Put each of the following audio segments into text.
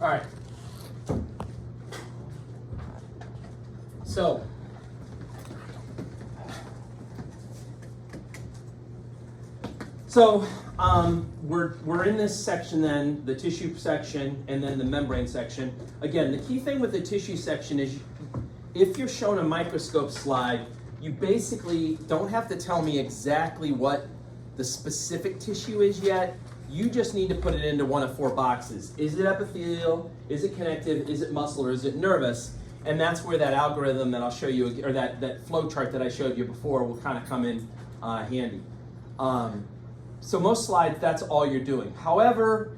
All right. So we're in this section then, the tissue section, and then the membrane section. Again, the key thing with the tissue section is if you're shown a microscope slide, you basically don't have to tell me exactly what the specific tissue is yet. You just need to put it into one of four boxes. Is it epithelial? Is it connective? Is it muscle? Or is it nervous? And that's where that algorithm that I'll show you, or that flow chart that I showed you before, will kind of come in handy. So most slides, that's all you're doing. However,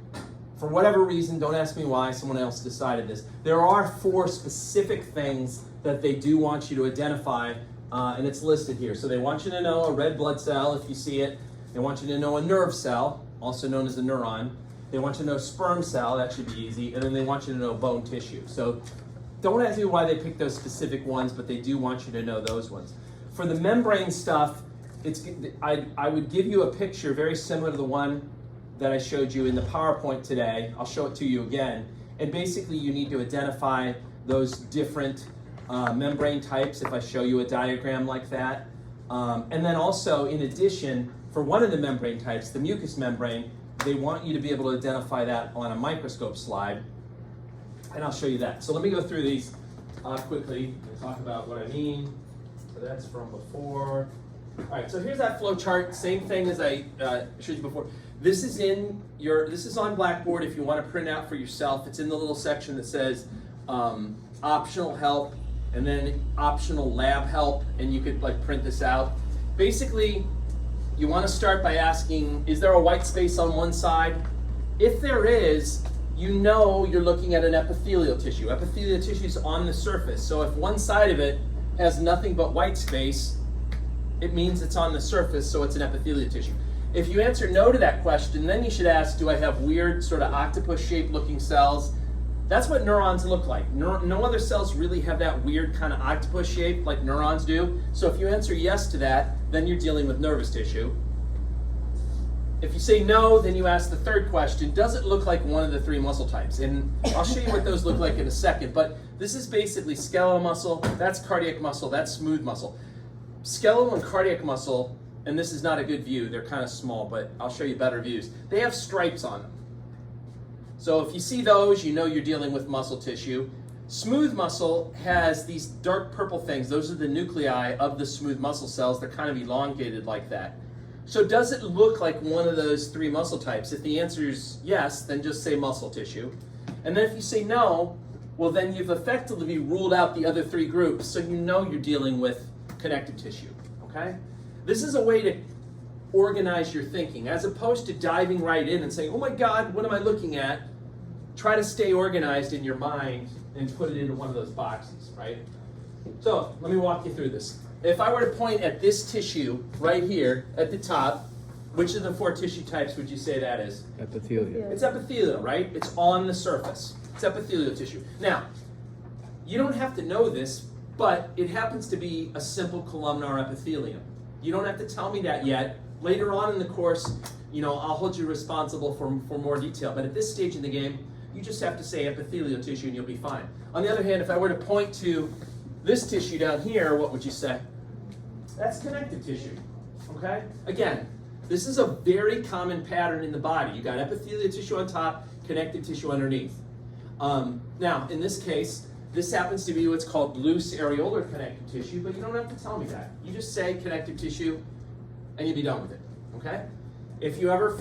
for whatever reason, don't ask me why, someone else decided this, there are four specific things that they do want you to identify, and it's listed here. So they want you to know a red blood cell, if you see it. They want you to know a nerve cell, also known as a neuron. They want you to know sperm cell, that should be easy, and then they want you to know bone tissue. So don't ask me why they picked those specific ones, but they do want you to know those ones. For the membrane stuff, I would give you a picture very similar to the one that I showed you in the PowerPoint today. I'll show it to you again. And basically you need to identify those different membrane types if I show you a diagram like that. And then also, in addition, for one of the membrane types, the mucous membrane, they want you to be able to identify that on a microscope slide. And I'll show you that. So let me go through these quickly and talk about what I mean. So that's from before. All right, so here's that flow chart. Same thing as I showed you before. This is on Blackboard if you want to print out for yourself. It's in the little section that says optional help and then optional lab help, and you could print this out. Basically, you want to start by asking, is there a white space on one side? If there is, you know you're looking at an epithelial tissue. Epithelial tissue is on the surface, so if one side of it has nothing but white space, it means it's on the surface, so it's an epithelial tissue. If you answer no to that question, then you should ask, do I have weird sort of octopus-shaped looking cells? That's what neurons look like. No other cells really have that weird kind of octopus shape like neurons do. So if you answer yes to that, then you're dealing with nervous tissue. If you say no, then you ask the third question, does it look like one of the three muscle types? And I'll show you what those look like in a second, but this is basically skeletal muscle, that's cardiac muscle, that's smooth muscle. Skeletal and cardiac muscle, and this is not a good view, they're kind of small, but I'll show you better views. They have stripes on them. So if you see those, you know you're dealing with muscle tissue. Smooth muscle has these dark purple things. Those are the nuclei of the smooth muscle cells. They're kind of elongated like that. So does it look like one of those three muscle types? If the answer is yes, then just say muscle tissue. And then if you say no, well then you've effectively ruled out the other three groups, so you know you're dealing with connective tissue, okay? This is a way to organize your thinking. As opposed to diving right in and saying, oh my God, what am I looking at? Try to stay organized in your mind and put it into one of those boxes, right? So let me walk you through this. If I were to point at this tissue right here at the top, which of the four tissue types would you say that is? Epithelial. It's epithelial, right? It's on the surface. It's epithelial tissue. Now, you don't have to know this, but it happens to be a simple columnar epithelium. You don't have to tell me that yet. Later on in the course, I'll hold you responsible for more detail. But at this stage in the game, you just have to say epithelial tissue and you'll be fine. On the other hand, if I were to point to this tissue down here, what would you say? That's connective tissue, okay? Again, this is a very common pattern in the body. You got epithelial tissue on top, connective tissue underneath. Now, in this case, this happens to be what's called loose areolar connective tissue, but you don't have to tell me that. You just say connective tissue and you'll be done with it, okay? If you ever,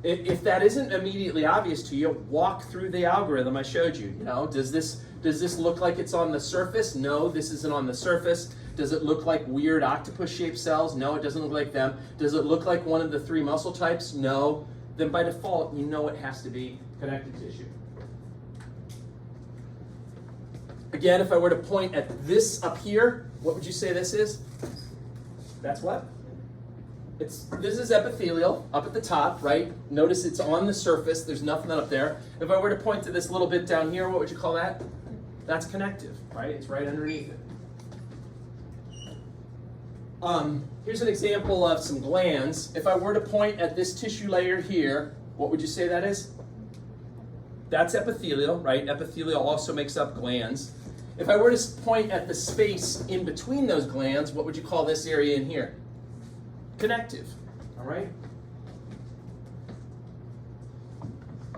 if that isn't immediately obvious to you, walk through the algorithm I showed you. Does this look like it's on the surface? No, this isn't on the surface. Does it look like weird octopus-shaped cells? No, it doesn't look like them. Does it look like one of the three muscle types? No. Then by default, you know it has to be connective tissue. Again, if I were to point at this up here, what would you say this is? That's what? This is epithelial, up at the top, right? Notice it's on the surface, there's nothing up there. If I were to point to this little bit down here, what would you call that? That's connective, right? It's right underneath it. Here's an example of some glands. If I were to point at this tissue layer here, what would you say that is? That's epithelial, right? Epithelial also makes up glands. If I were to point at the space in between those glands, what would you call this area in here? Connective, all right?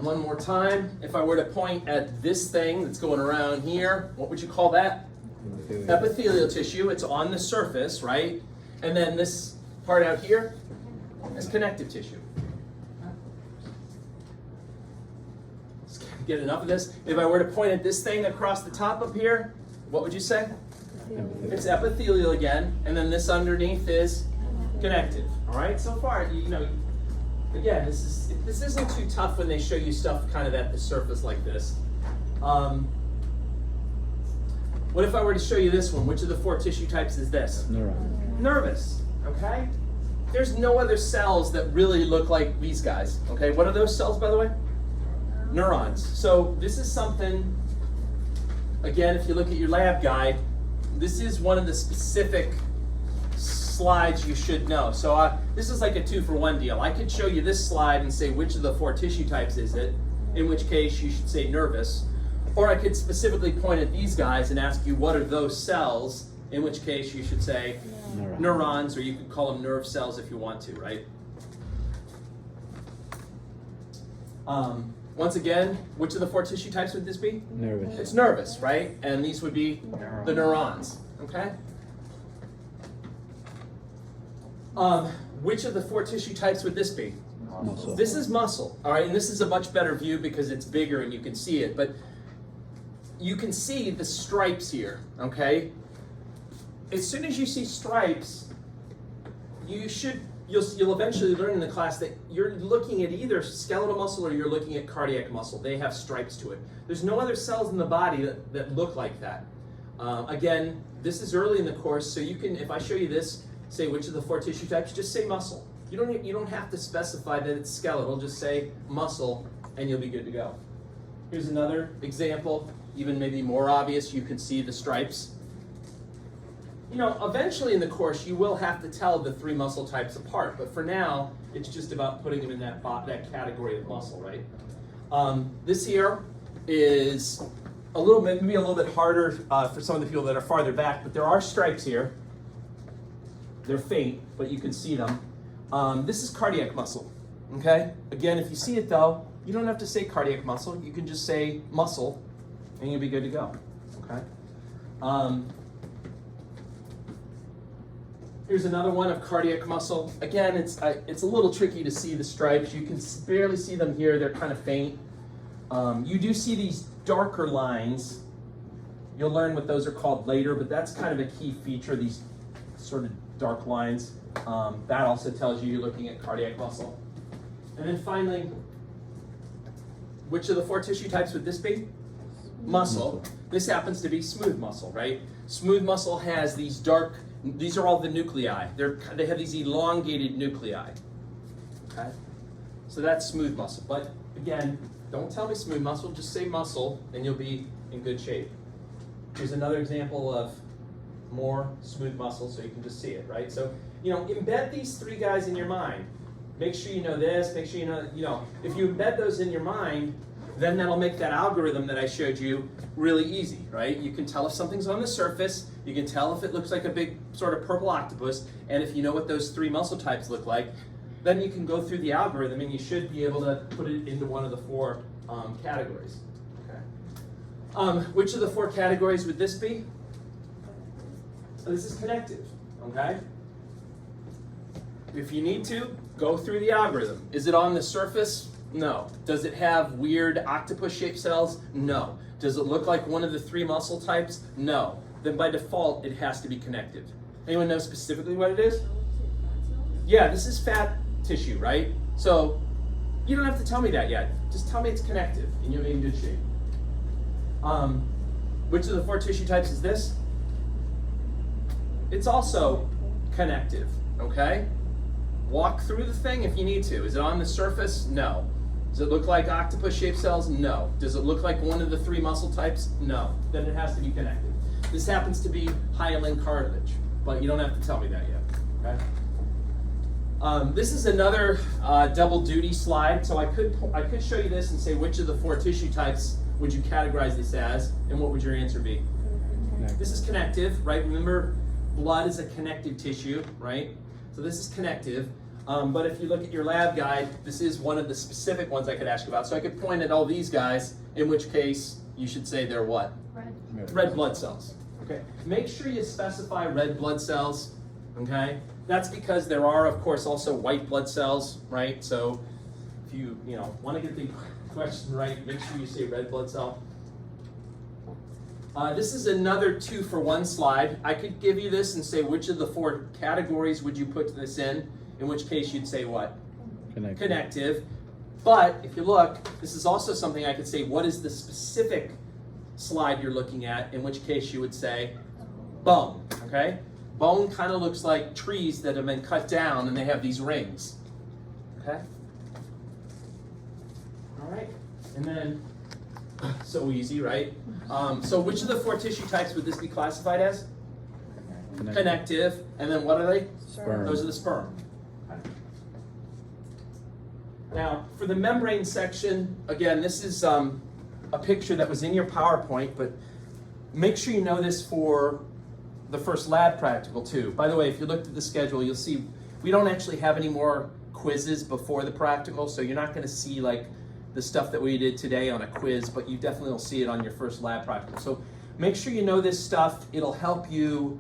One more time, if I were to point at this thing that's going around here, what would you call that? Epithelial tissue. It's on the surface, right? And then this part out here is connective tissue. Let's get enough of this. If I were to point at this thing across the top up here, what would you say? It's epithelial again, and then this underneath is connective. All right, so far, you know, again, this isn't too tough when they show you stuff kind of at the surface like this. What if I were to show you this one? Which of the 4 tissue types is this? Neuron. Nervous, okay? There's no other cells that really look like these guys, okay? What are those cells, by the way? Neurons. So this is something, again, if you look at your lab guide, this is one of the specific slides you should know. So this is like a 2-for-1 deal. I could show you this slide and say which of the 4 tissue types is it, in which case you should say nervous. Or I could specifically point at these guys and ask you what are those cells, in which case you should say neurons, or you could call them nerve cells if you want to, right? Once again, which of the 4 tissue types would this be? Nervous. It's nervous, right? And these would be the neurons, okay? Which of the 4 tissue types would this be? Muscle. This is muscle, all right? And this is a much better view because it's bigger and you can see it, but you can see the stripes here, okay? As soon as you see stripes, you'll eventually learn in the class that you're looking at either skeletal muscle or you're looking at cardiac muscle. They have stripes to it. There's no other cells in the body that look like that. Again, this is early in the course, so you can, if I show you this, say which of the 4 tissue types, just say muscle. You don't have to specify that it's skeletal, just say muscle and you'll be good to go. Here's another example, even maybe more obvious, you can see the stripes. You know, eventually in the course you will have to tell the 3 muscle types apart, but for now, it's just about putting them in that category of muscle, right? This here is maybe a little bit harder for some of the people that are farther back, but there are stripes here. They're faint, but you can see them. This is cardiac muscle, okay? Again, if you see it though, you don't have to say cardiac muscle. You can just say muscle, and you'll be good to go, okay? Here's another one of cardiac muscle. Again, it's a little tricky to see the stripes. You can barely see them here. They're kind of faint. You do see these darker lines. You'll learn what those are called later, but that's kind of a key feature, these sort of dark lines. That also tells you you're looking at cardiac muscle. And then finally, which of the 4 tissue types would this be? Muscle. This happens to be smooth muscle, right? Smooth muscle has these these are all the nuclei. They have these elongated nuclei, okay? So that's smooth muscle. But again, don't tell me smooth muscle, just say muscle and you'll be in good shape. Here's another example of more smooth muscle so you can just see it, right? So, you know, embed these 3 guys in your mind. Make sure you know this, make sure you know, if you embed those in your mind, then that'll make that algorithm that I showed you really easy, right? You can tell if something's on the surface, you can tell if it looks like a big sort of purple octopus, and if you know what those 3 muscle types look like, then you can go through the algorithm and you should be able to put it into one of the 4 categories. Okay. Which of the 4 categories would this be? This is connective, okay? If you need to, go through the algorithm. Is it on the surface? No. Does it have weird octopus-shaped cells? No. Does it look like one of the 3 muscle types? No. Then by default, it has to be connective. Anyone know specifically what it is? Yeah, this is fat tissue, right? So you don't have to tell me that yet. Just tell me it's connective, and you'll be in good shape. Which of the 4 tissue types is this? It's also connective, okay? Walk through the thing if you need to. Is it on the surface? No. Does it look like octopus-shaped cells? No. Does it look like one of the 3 muscle types? No. Then it has to be connected. This happens to be hyaline cartilage, but you don't have to tell me that yet, This is another double duty slide. So I could show you this and say which of the 4 tissue types would you categorize this as, and what would your answer be? This is connective, right? Remember, blood is a connective tissue, right? So this is connective. But if you look at your lab guide, this is one of the specific ones I could ask you about. So I could point at all these guys, in which case you should say they're what? Red blood cells. Okay. Make sure you specify red blood cells. Okay. That's because there are, of course, also white blood cells, right? So if you want to get the question right, make sure you say red blood cell. This is another 2-for-1 slide. I could give you this and say which of the 4 categories would you put this in which case you'd say what? Connective. But if you look, this is also something I could say, what is the specific slide you're looking at, in which case you would say bone, okay? Bone kind of looks like trees that have been cut down and they have these rings, okay? All right, and then, so easy, right? So which of the 4 tissue types would this be classified as? Connective. And then what are they? Sperm. Those are the sperm. Okay. Now, for the membrane section, again, this is a picture that was in your PowerPoint, but make sure you know this for the first lab practical too. By the way, if you looked at the schedule, you'll see we don't actually have any more quizzes before the practical, so you're not going to see like the stuff that we did today on a quiz, but you definitely will see it on your first lab practical. So make sure you know this stuff. It'll help you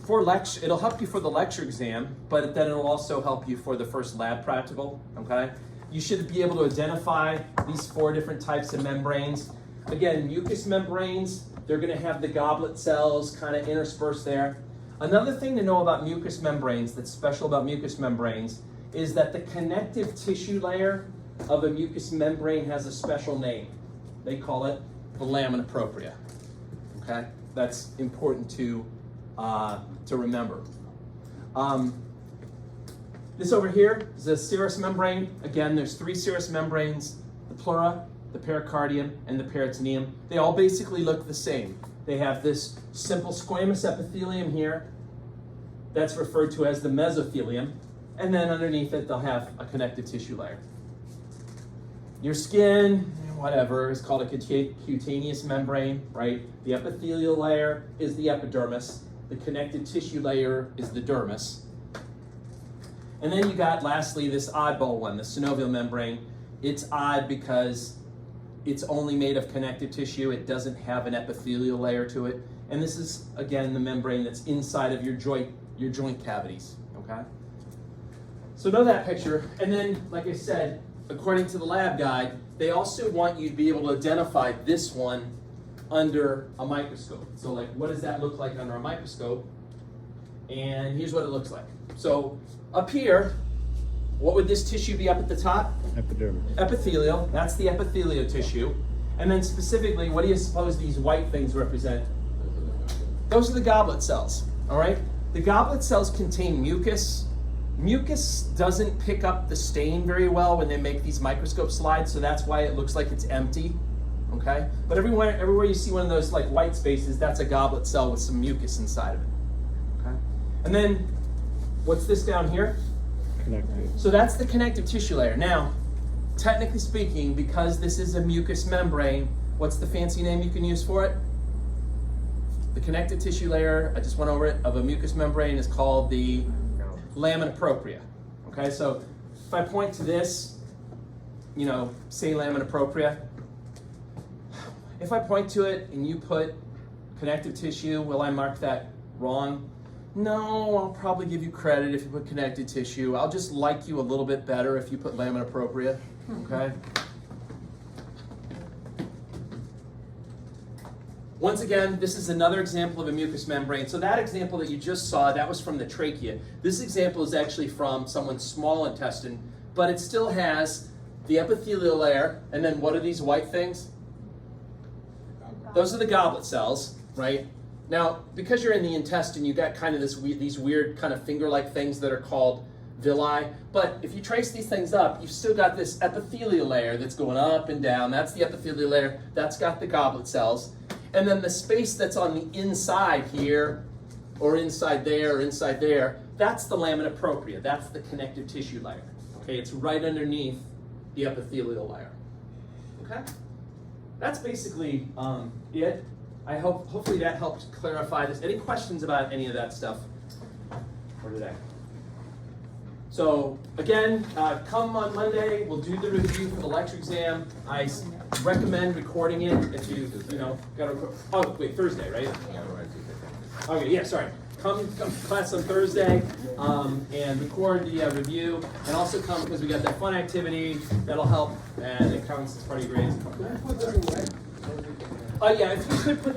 for lecture. It'll help you for the lecture exam, but then it'll also help you for the first lab practical. Okay, you should be able to identify these 4 different types of membranes. Again, mucous membranes. They're going to have the goblet cells kind of interspersed there. Another thing to know about mucous membranes that's special about mucous membranes is that the connective tissue layer of a mucous membrane has a special name. They call it the lamina propria. Okay, that's important to remember. This over here is the serous membrane. Again, there's 3 serous membranes: the pleura, the pericardium, and the peritoneum. They all basically look the same. They have this simple squamous epithelium here that's referred to as the mesothelium, and then underneath it they'll have a connective tissue layer. Your skin, whatever, is called a cutaneous membrane, right? The epithelial layer is the epidermis. The connective tissue layer is the dermis. And then you got, lastly, this oddball one, the synovial membrane. It's odd because it's only made of connective tissue. It doesn't have an epithelial layer to it. And this is, again, the membrane that's inside of your joint cavities, okay? So know that picture. And then, like I said, according to the lab guide, they also want you to be able to identify this one under a microscope. So like, what does that look like under a microscope? And here's what it looks like. So up here, what would this tissue be up at the top? Epidermis. Epithelial, that's the epithelial tissue. And then specifically, what do you suppose these white things represent? Those are the goblet cells, all right? The goblet cells contain mucus. Mucus doesn't pick up the stain very well when they make these microscope slides, so that's why it looks like it's empty, okay? But everywhere you see one of those like white spaces, that's a goblet cell with some mucus inside of it, okay? And then, what's this down here? Connective. So that's the connective tissue layer. Now, technically speaking, because this is a mucous membrane, what's the fancy name you can use for it? The connective tissue layer, I just went over it, of a mucous membrane is called the lamina propria. Okay, so if I point to this, say lamina propria. If I point to it and you put connective tissue, will I mark that wrong? No, I'll probably give you credit if you put connective tissue. I'll just like you a little bit better if you put lamina propria, okay? Once again, this is another example of a mucous membrane. So that example that you just saw, that was from the trachea. This example is actually from someone's small intestine, but it still has the epithelial layer, and then what are these white things? Those are the goblet cells, right? Now, because you're in the intestine, you got kind of these weird kind of finger-like things that are called villi. But if you trace these things up, you've still got this epithelial layer that's going up and down. That's the epithelial layer. That's got the goblet cells. And then the space that's on the inside here, or inside there, that's the lamina propria. That's the connective tissue layer. Okay, it's right underneath the epithelial layer. Okay, that's basically it. Hopefully that helped clarify this. Any questions about any of that stuff for today? So again, come on Monday. We'll do the review for the lecture exam. I recommend recording it if you got to record. Oh wait, Thursday, right? Okay, yeah, sorry. Come to class on Thursday and record the review, and also come because we got that fun activity that'll help, and it counts as part of your grades. Yeah, if you could put